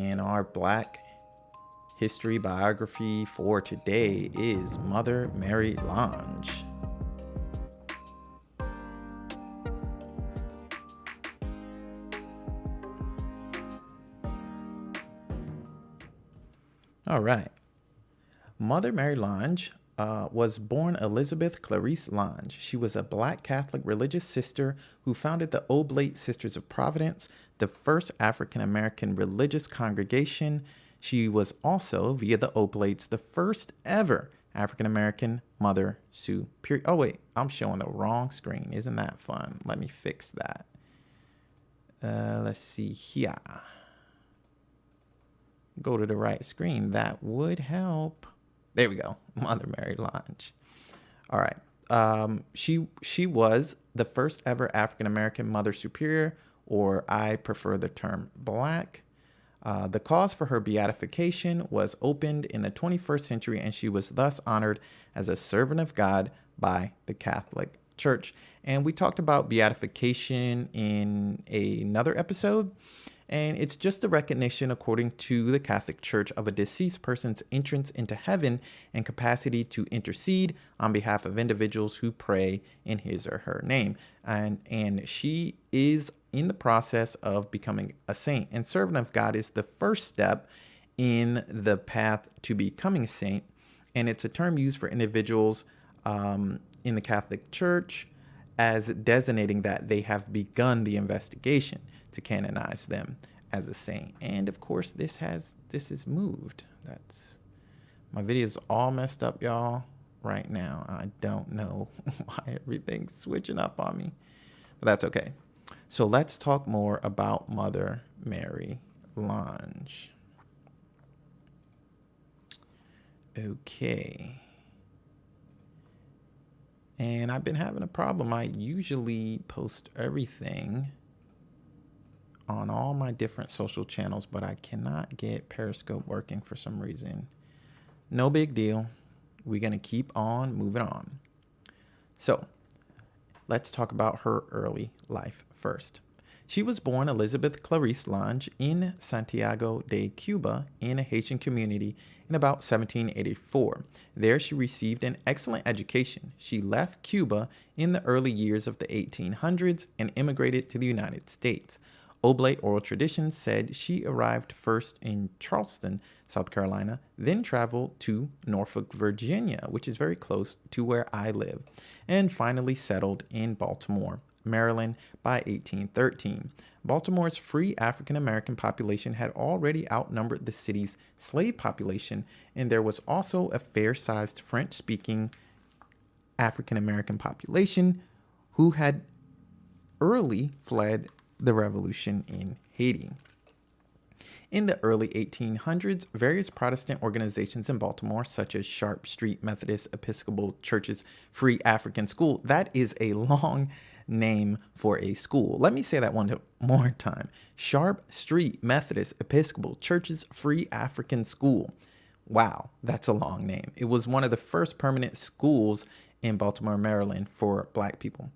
And our Black history biography for today is Mother Mary Lange. All right. Mother Mary Lange was born Elizabeth Clarisse Lange. She was a Black Catholic religious sister who founded the Oblate Sisters of Providence, the first African American religious congregation. She was also, via the Oblates, the first ever African American mother superior. Oh, wait, I'm showing the wrong screen. Isn't that fun? Let me fix that. Let's see here. Go to the right screen. That would help. There we go. Mother Mary Lange. All right. She was the first ever African American mother superior, or I prefer the term Black. The cause for her beatification was opened in the 21st century, and she was thus honored as a servant of God by the Catholic Church. And we talked about beatification in another episode. And it's just the recognition, according to the Catholic Church, of a deceased person's entrance into heaven and capacity to intercede on behalf of individuals who pray in his or her name. And she is in the process of becoming a saint. And servant of God is the first step in the path to becoming a saint. And it's a term used for individuals in the Catholic Church as designating that they have begun the investigation to canonize them as a saint. And of course, this is moved. That's my video is all messed up, y'all, right now. I don't know why everything's switching up on me, but that's okay. So let's talk more about Mother Mary Lange. Okay. And I've been having a problem. I usually post everything on all my different social channels, but I cannot get Periscope working for some reason. No big deal. We're going to keep on moving on. So let's talk about her early life first. She was born Elizabeth Clarisse Lange in Santiago de Cuba in a Haitian community in about 1784. There she received an excellent education. She left Cuba in the early years of the 1800s and immigrated to the United States. Oblate oral tradition said she arrived first in Charleston, South Carolina, then traveled to Norfolk, Virginia, which is very close to where I live, and finally settled in Baltimore, Maryland by 1813. Baltimore's free African American population had already outnumbered the city's slave population, and there was also a fair-sized French-speaking African American population who had early fled the revolution in Haiti. In the early 1800s, various Protestant organizations in Baltimore, such as Sharp Street Methodist Episcopal Church's Free African School, that is a long name for a school. Let me say that one more time. Sharp Street Methodist Episcopal Church's Free African School. Wow, that's a long name. It was one of the first permanent schools in Baltimore, Maryland for Black people.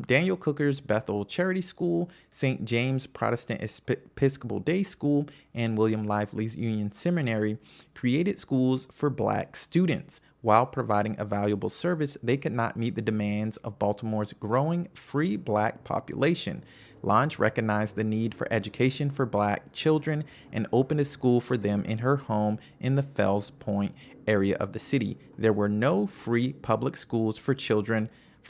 Daniel Cooker's Bethel Charity School, St. James Protestant Episcopal Day School, and William Lively's Union Seminary created schools for Black students. While providing a valuable service, they could not meet the demands of Baltimore's growing free Black population. Lange recognized the need for education for Black children and opened a school for them in her home in the Fells Point area of the city. There were no free public schools for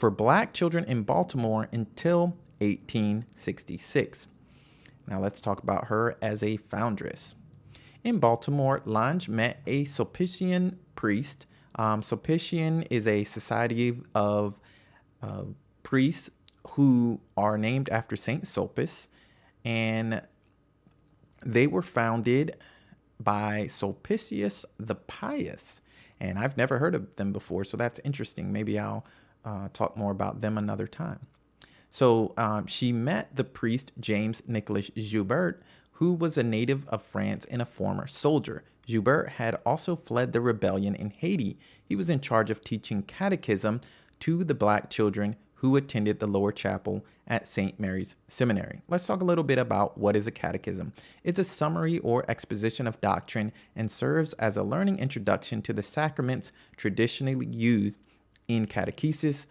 Black children in Baltimore until 1866. Now let's talk about her as a foundress. In Baltimore, Lange met a Sulpician priest. Sulpician is a society of priests who are named after Saint Sulpice, and they were founded by Sulpicius the Pious. And I've never heard of them before, so that's interesting. Maybe I'll talk more about them another time. So she met the priest James Nicholas Joubert, who was a native of France and a former soldier. Joubert had also fled the rebellion in Haiti. He was in charge of teaching catechism to the Black children who attended the lower chapel at St. Mary's Seminary. Let's talk a little bit about what is a catechism. It's a summary or exposition of doctrine and serves as a learning introduction to the sacraments traditionally used in catechesis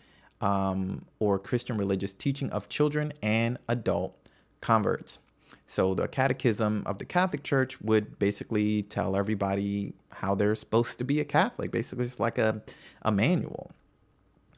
or Christian religious teaching of children and adult converts. So the Catechism of the Catholic Church would basically tell everybody how they're supposed to be a Catholic. Basically, it's like a manual.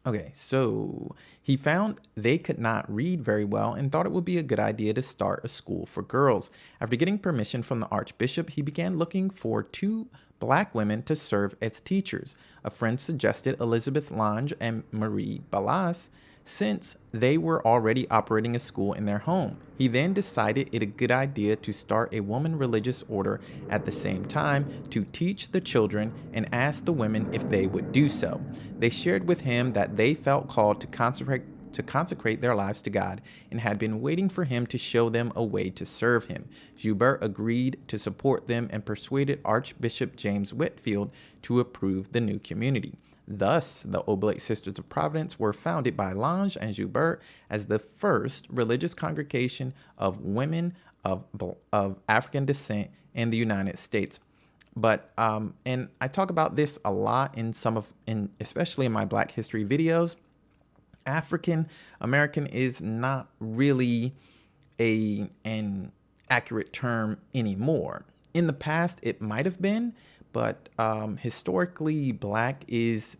Okay, so he found they could not read very well and thought it would be a good idea to start a school for girls. After getting permission from the Archbishop, he began looking for 2 Black women to serve as teachers. A friend suggested Elizabeth Lange and Marie Ballas, since they were already operating a school in their home. He then decided it a good idea to start a woman religious order at the same time to teach the children and asked the women if they would do so. They shared with him that they felt called to consecrate their lives to God and had been waiting for him to show them a way to serve him. Joubert agreed to support them and persuaded Archbishop James Whitfield to approve the new community. Thus, the Oblate Sisters of Providence were founded by Lange and Joubert as the first religious congregation of women of African descent in the United States. But and I talk about this a lot especially in my Black history videos. African American is not really an accurate term anymore. In the past, it might have been, but historically, Black is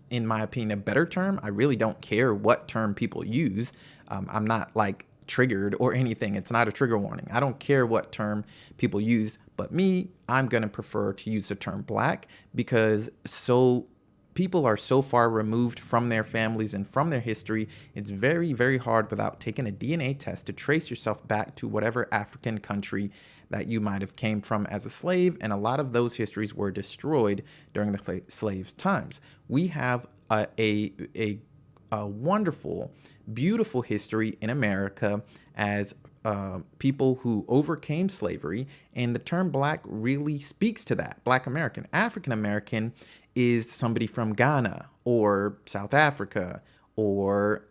in my opinion, a better term. I really don't care what term people use. I'm not like triggered or anything. It's not a trigger warning. I don't care what term people use, but I'm going to prefer to use the term Black because people are so far removed from their families and from their history. It's very, very hard without taking a DNA test to trace yourself back to whatever African country that you might have came from as a slave. And a lot of those histories were destroyed during the slaves' times. We have a wonderful, beautiful history in America as people who overcame slavery. And the term Black really speaks to that. Black American. African American is somebody from Ghana or South Africa or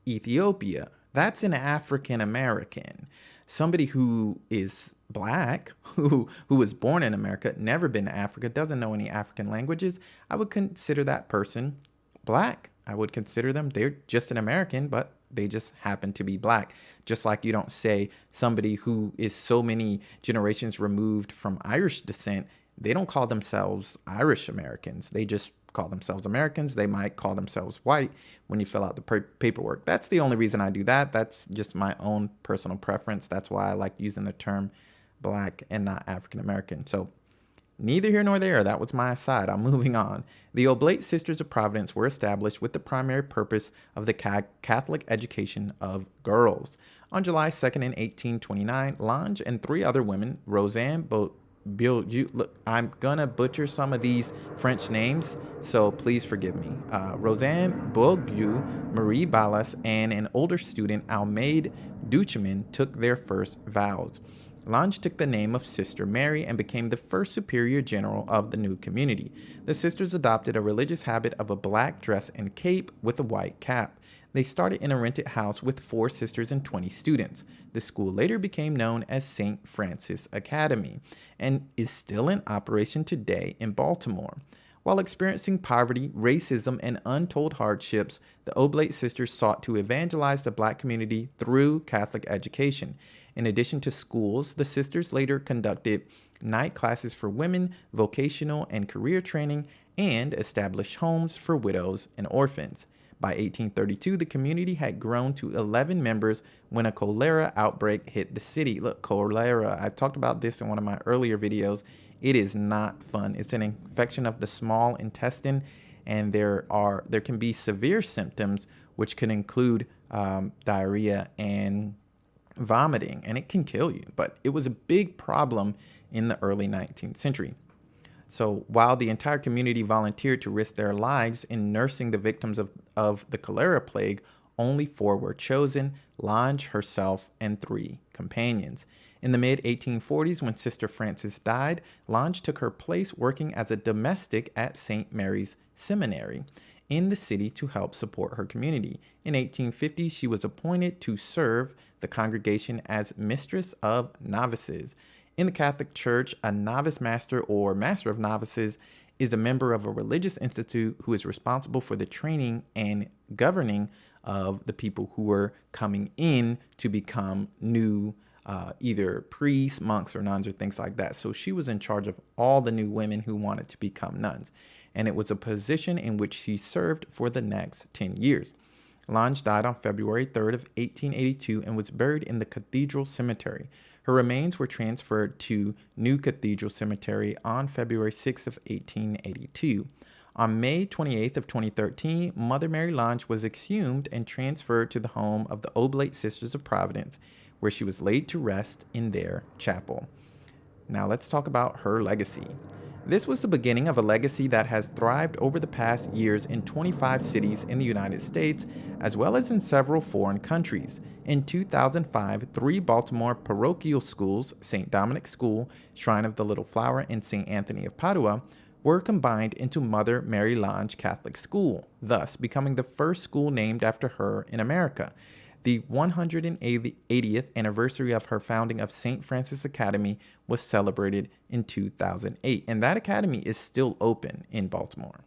Ethiopia. That's an African American. Somebody who is Black, who was born in America, never been to Africa, doesn't know any African languages, I would consider that person Black. I would consider them, they're just an American, but they just happen to be Black. Just like you don't say somebody who is so many generations removed from Irish descent, they don't call themselves Irish Americans. They just call themselves Americans. They might call themselves white when you fill out the paperwork. That's the only reason I do that. That's just my own personal preference. That's why I like using the term Black and not African American. So neither here nor there. That was my aside. I'm moving on. The Oblate Sisters of Providence were established with the primary purpose of the Catholic education of girls. On July 2nd in 1829, Lange and 3 other women, Rosanne look, I'm gonna butcher some of these French names, so please forgive me. Rosanne Bourgeois, Marie Ballas, and an older student, Almeida Duchemin, took their first vows. Lange took the name of Sister Mary and became the first superior general of the new community. The sisters adopted a religious habit of a black dress and cape with a white cap. They started in a rented house with 4 sisters and 20 students. The school later became known as St. Francis Academy and is still in operation today in Baltimore. While experiencing poverty, racism, and untold hardships, the Oblate Sisters sought to evangelize the Black community through Catholic education. In addition to schools, the sisters later conducted night classes for women, vocational and career training, and established homes for widows and orphans. By 1832, the community had grown to 11 members when a cholera outbreak hit the city. Look, cholera, I talked about this in one of my earlier videos. It is not fun. It's an infection of the small intestine, and there can be severe symptoms, which can include diarrhea and vomiting, and it can kill you. But it was a big problem in the early 19th century. So while the entire community volunteered to risk their lives in nursing the victims of the cholera plague, only 4 were chosen: Lange, herself, and 3 companions. In the mid-1840s, when Sister Frances died, Lange took her place working as a domestic at St. Mary's Seminary. in the city to help support her community. In 1850, she was appointed to serve the congregation as Mistress of Novices. In the Catholic Church, a novice master or master of novices is a member of a religious institute who is responsible for the training and governing of the people who are coming in to become new either priests, monks, or nuns, or things like that. So she was in charge of all the new women who wanted to become nuns. And it was a position in which she served for the next 10 years. Lange died on February 3rd of 1882 and was buried in the Cathedral Cemetery. Her remains were transferred to New Cathedral Cemetery on February 6th of 1882. On May 28th of 2013, Mother Mary Lange was exhumed and transferred to the home of the Oblate Sisters of Providence, where she was laid to rest in their chapel. Now let's talk about her legacy. This was the beginning of a legacy that has thrived over the past years in 25 cities in the United States, as well as in several foreign countries. In 2005, 3 Baltimore parochial schools, St. Dominic School, Shrine of the Little Flower, and St. Anthony of Padua, were combined into Mother Mary Lange Catholic School, thus becoming the first school named after her in America. The 180th anniversary of her founding of St. Francis Academy was celebrated in 2008, and that academy is still open in Baltimore.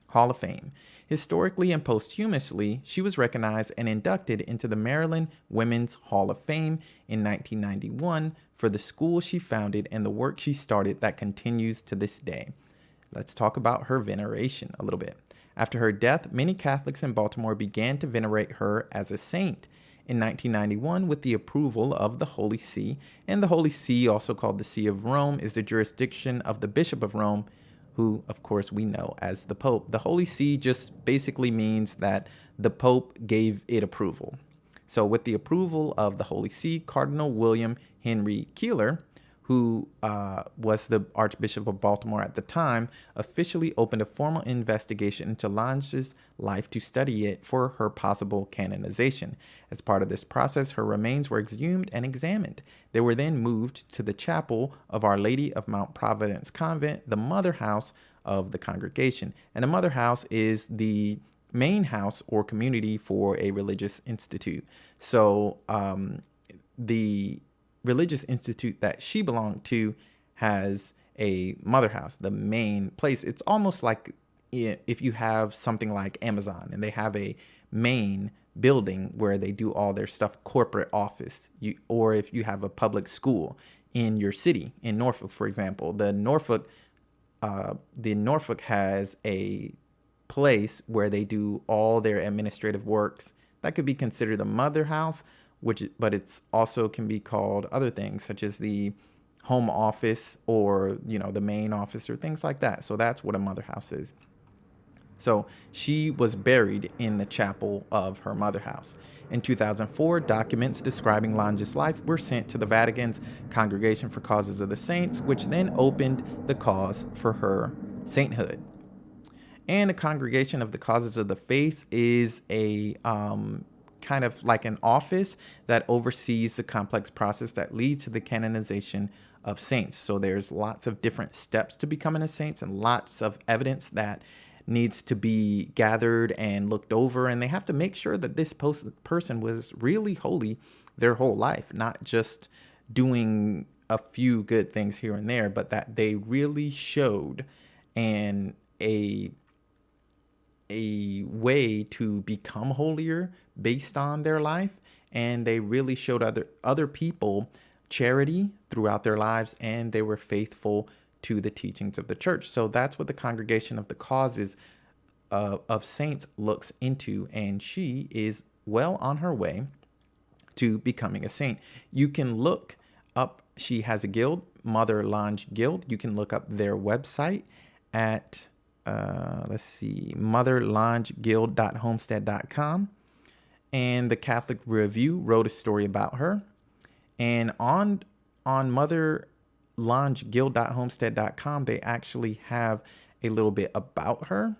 Hall of Fame. Historically and posthumously, she was recognized and inducted into the Maryland Women's Hall of Fame in 1991 for the school she founded and the work she started that continues to this day. Let's talk about her veneration a little bit. After her death, many Catholics in Baltimore began to venerate her as a saint. In 1991, with the approval of the Holy See, and the Holy See, also called the See of Rome, is the jurisdiction of the Bishop of Rome, who, of course, we know as the Pope. The Holy See just basically means that the Pope gave it approval. So with the approval of the Holy See, Cardinal William Henry Keeler, who was the Archbishop of Baltimore at the time, officially opened a formal investigation into Lange's life to study it for her possible canonization. As part of this process, her remains were exhumed and examined. They were then moved to the chapel of Our Lady of Mount Providence Convent, the mother house of the congregation. And the mother house is the main house or community for a religious institute. So the religious institute that she belonged to has a mother house, the main place. It's almost like if you have something like Amazon and they have a main building where they do all their stuff, corporate office, or if you have a public school in your city, in Norfolk, for example. The Norfolk has a place where they do all their administrative works. That could be considered a mother house, but it's also can be called other things such as the home office or, the main office or things like that. So that's what a mother house is. So she was buried in the chapel of her mother house. In 2004, documents describing Lange's life were sent to the Vatican's Congregation for Causes of the Saints, which then opened the cause for her sainthood. And the Congregation of the Causes of the Faith is a kind of like an office that oversees the complex process that leads to the canonization of saints. So there's lots of different steps to becoming a saint and lots of evidence that needs to be gathered and looked over. And they have to make sure that this person was really holy their whole life, not just doing a few good things here and there, but that they really showed a way to become holier based on their life, and they really showed other people charity throughout their lives, and they were faithful to the teachings of the church. So that's what the Congregation of the Causes of Saints looks into, and she is well on her way to becoming a saint. You can look up, she has a guild, Mother Lange Guild. You can look up their website at motherlangeguild.homestead.com. And the Catholic Review wrote a story about her. And on motherlangeguild.homestead.com, they actually have a little bit about her.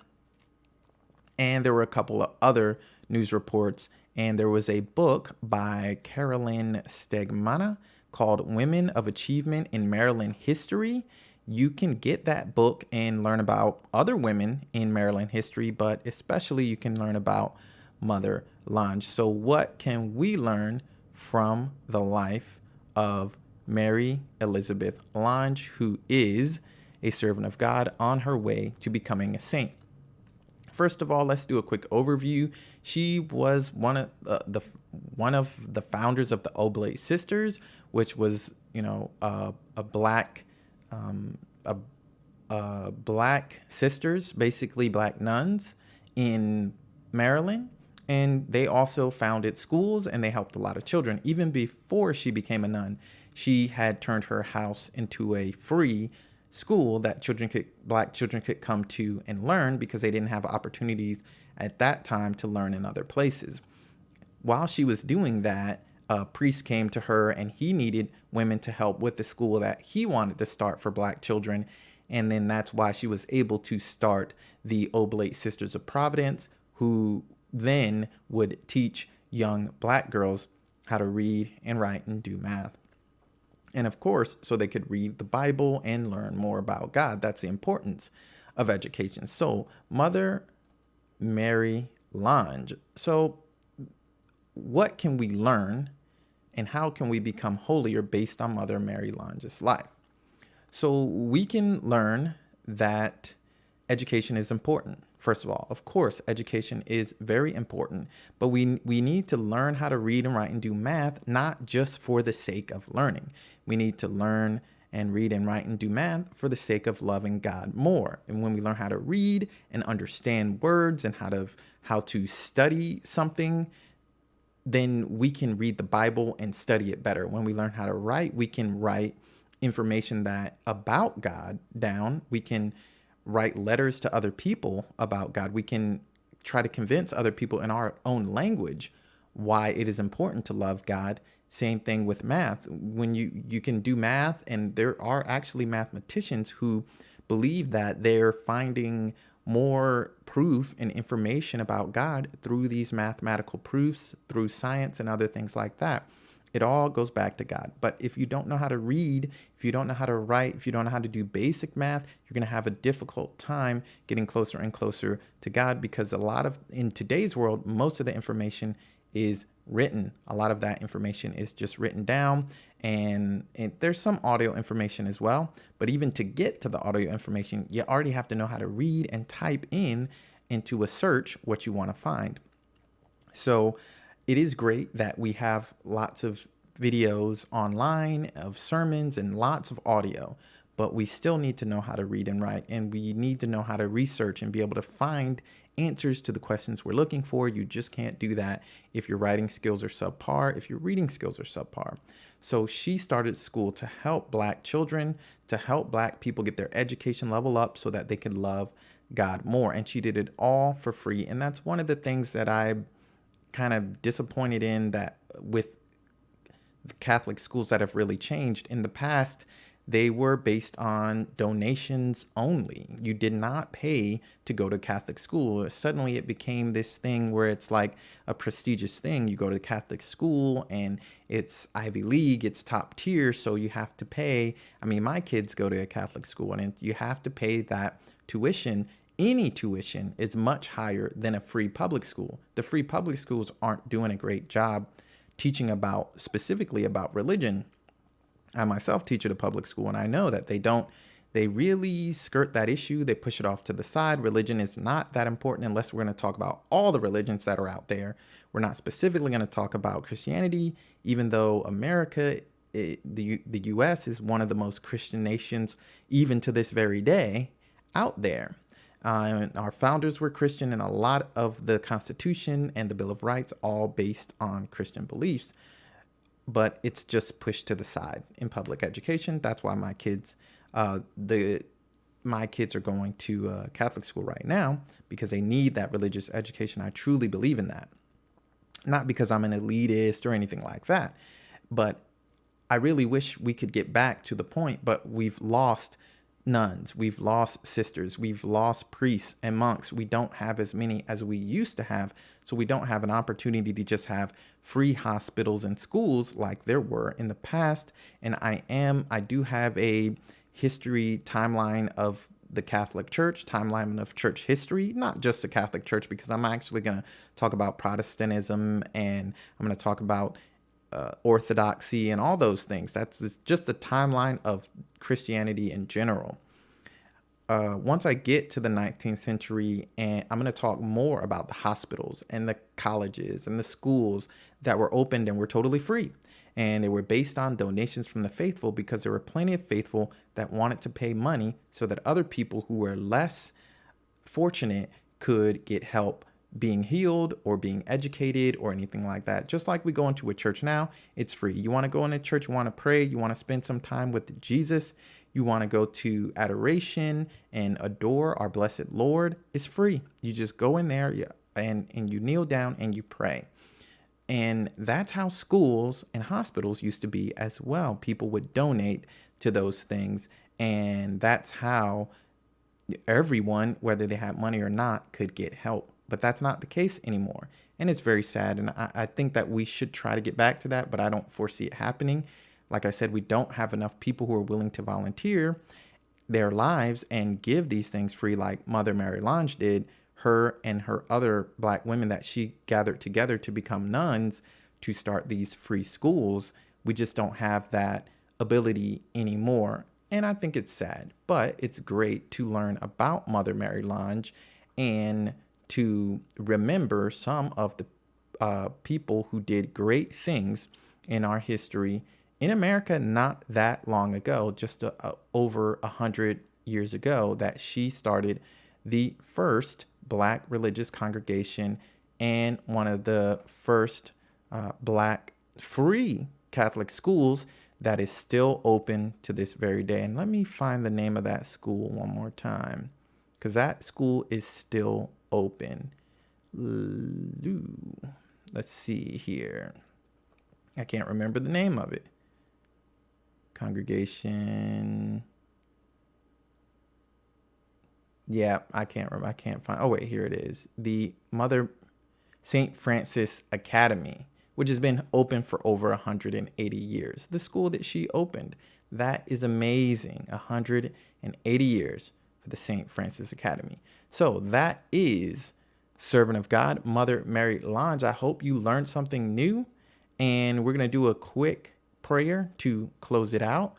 And there were a couple of other news reports. And there was a book by Carolyn Stegmana called Women of Achievement in Maryland History. you can get that book and learn about other women in Maryland history, but especially you can learn about Mother Lange. So what can we learn from the life of Mary Elizabeth Lange, who is a servant of God on her way to becoming a saint? First of all, let's do a quick overview. She was one of the founders of the Oblate Sisters, which was, a black black sisters, basically black nuns in Maryland. And they also founded schools and they helped a lot of children. Even before she became a nun, she had turned her house into a free school that black children could come to and learn, because they didn't have opportunities at that time to learn in other places. While she was doing that, a priest came to her and he needed women to help with the school that he wanted to start for black children. And then that's why she was able to start the Oblate Sisters of Providence, who then would teach young black girls how to read and write and do math. And of course, so they could read the Bible and learn more about God. That's the importance of education. So Mother Mary Lange. So what can we learn and how can we become holier based on Mother Mary Lange's life? So we can learn that education is important. First of all, of course, education is very important, but we need to learn how to read and write and do math, not just for the sake of learning. We need to learn and read and write and do math for the sake of loving God more. And when we learn how to read and understand words and how to study something, then we can read the Bible and study it better. When we learn how to write, we can write information about God down. We can write letters to other people about God. We can try to convince other people in our own language why it is important to love God. Same thing with math. When you can do math, and there are actually mathematicians who believe that they're finding more proof and information about God through these mathematical proofs, through science and other things like that. It all goes back to God. But if you don't know how to read, if you don't know how to write, if you don't know how to do basic math, you're going to have a difficult time getting closer and closer to God, because in today's world, most of the information is written. A lot of that information is just written down, and there's some audio information as well. But even to get to the audio information, you already have to know how to read and type into a search what you want to find. So it is great that we have lots of videos online of sermons and lots of audio, but we still need to know how to read and write, and we need to know how to research and be able to find answers to the questions we're looking for. You just can't do that if your writing skills are subpar, if your reading skills are subpar. So she started school to help black children, to help black people get their education level up so that they could love God more. And she did it all for free. And that's one of the things that I kind of disappointed in, that with the Catholic schools that have really changed. In the past, they were based on donations only. You did not pay to go to Catholic school. Suddenly it became this thing where it's like a prestigious thing. You go to Catholic school and it's Ivy League, it's top tier, so you have to pay. I mean, my kids go to a Catholic school and you have to pay that tuition. Any tuition is much higher than a free public school. The free public schools aren't doing a great job teaching specifically about religion. I myself teach at a public school, and I know that they really skirt that issue. They push it off to the side. Religion is not that important unless we're going to talk about all the religions that are out there. We're not specifically going to talk about Christianity, even though America, the U.S. is one of the most Christian nations, even to this very day, out there. Our founders were Christian, and a lot of the Constitution and the Bill of Rights all based on Christian beliefs. But it's just pushed to the side in public education. That's why my kids are going to Catholic school right now, because they need that religious education. I truly believe in that. Not because I'm an elitist or anything like that, but I really wish we could get back to the point, but we've lost nuns, we've lost sisters, we've lost priests and monks. We don't have as many as we used to have, so we don't have an opportunity to just have free hospitals and schools like there were in the past. And I do have a history timeline of the Catholic Church, timeline of church history, not just the Catholic Church, because I'm actually going to talk about Protestantism, and I'm going to talk about Orthodoxy and all those things. That's just the timeline of Christianity in general. Once I get to the 19th century, and I'm going to talk more about the hospitals and the colleges and the schools that were opened and were totally free. And they were based on donations from the faithful, because there were plenty of faithful that wanted to pay money so that other people who were less fortunate could get help being healed or being educated or anything like that. Just like we go into a church now, it's free. You want to go into church, you want to pray, you want to spend some time with Jesus, you want to go to adoration and adore our blessed Lord, it's free. You just go in there and you kneel down and you pray. And that's how schools and hospitals used to be as well. People would donate to those things. And that's how everyone, whether they had money or not, could get help. But that's not the case anymore. And it's very sad. And I think that we should try to get back to that, but I don't foresee it happening. Like I said, we don't have enough people who are willing to volunteer their lives and give these things free, like Mother Mary Lange did. Her and her other Black women that she gathered together to become nuns to start these free schools. We just don't have that ability anymore. And I think it's sad, but it's great to learn about Mother Mary Lange and to remember some of the people who did great things in our history in America not that long ago, just over 100 years ago, that she started the first Black religious congregation and one of the first Black free Catholic schools that is still open to this very day. And let me find the name of that school one more time, because that school is still open. Let's see here. I can't remember the name of it. Congregation. Yeah, I can't remember. I can't find. Oh, wait, here it is. The Mother St. Francis Academy, which has been open for over 180 years. The school that she opened. That is amazing. 180 years for the St. Francis Academy. So that is Servant of God, Mother Mary Lange. I hope you learned something new. And we're going to do a quick prayer to close it out.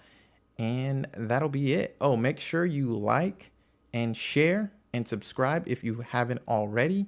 And that'll be it. Oh, make sure you like and share and subscribe if you haven't already.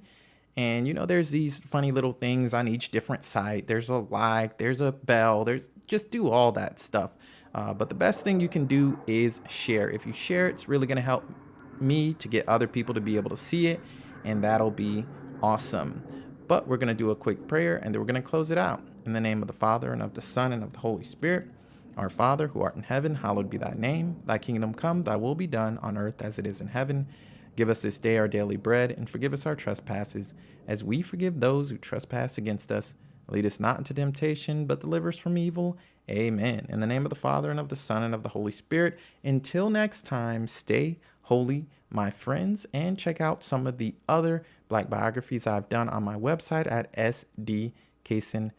And, you know, there's these funny little things on each different site. There's a like, there's a bell, just do all that stuff. But the best thing you can do is share. If you share, it's really going to help me to get other people to be able to see it. And that'll be awesome. But we're going to do a quick prayer and then we're going to close it out. In the name of the Father and of the Son and of the Holy Spirit. Our Father, who art in heaven, hallowed be thy name. Thy kingdom come, thy will be done on earth as it is in heaven. Give us this day our daily bread, and forgive us our trespasses, as we forgive those who trespass against us. Lead us not into temptation, but deliver us from evil. Amen. In the name of the Father, and of the Son, and of the Holy Spirit. Until next time, stay holy, my friends, and check out some of the other Black biographies I've done on my website at sdcason.com.